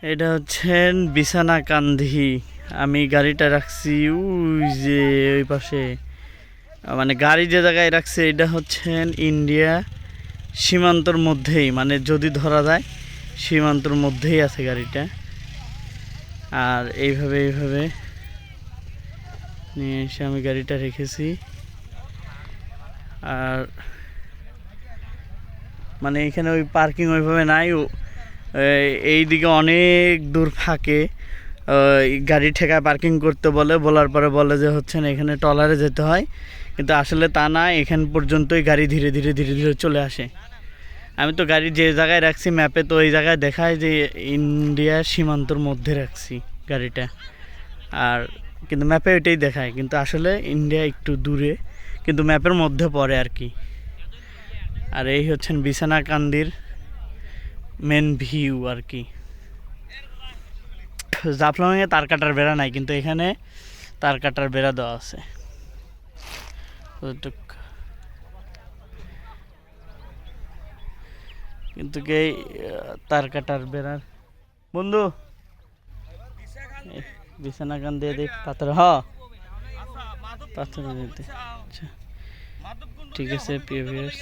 এটা হচ্ছেন বিছানাকান্দি। আমি গাড়িটা রাখছি ওই যে ওই পাশে, মানে গাড়ি যে জায়গায় রাখছে এটা হচ্ছেন ইন্ডিয়া সীমান্তর মধ্যেই, মানে যদি ধরা যায় সীমান্তর মধ্যেই আছে গাড়িটা। আর এইভাবে নিয়ে এসে আমি গাড়িটা রেখেছি। আর মানে এখানে ওই পার্কিং ওইভাবে নাই, এই দিকে অনেক দূর ফাঁকে গাড়ি ঠেকায় পার্কিং করতে বলে, বলার পরে বলে যে হচ্ছে না এখানে ট্রলারে যেতে হয়, কিন্তু আসলে তা না, এখান পর্যন্তই গাড়ি ধীরে ধীরে চলে আসে। আমি তো গাড়ি যে জায়গায় রাখছি ম্যাপে তো ওই জায়গায় দেখায় যে ইন্ডিয়া সীমান্তর মধ্যে রাখছি গাড়িটা, আর কিন্তু ম্যাপে ওইটাই দেখায়, কিন্তু আসলে ইন্ডিয়া একটু দূরে, কিন্তু ম্যাপের মধ্যে পড়ে আর কি। আর এই হচ্ছেন বিছানাকান্দির মেন ভিউ আর কি। জাফলংয়ে তার কাটার বেড়া নাই, কিন্তু এখানে তার কাটার বেড়া দেওয়া আছে। কিন্তু কে তার কাটার বেড়ার বন্ধু বিছানাকান দিয়ে দিই পাথর, পাথর দিতে। আচ্ছা ঠিক আছে প্রিয় ভিউয়ার্স।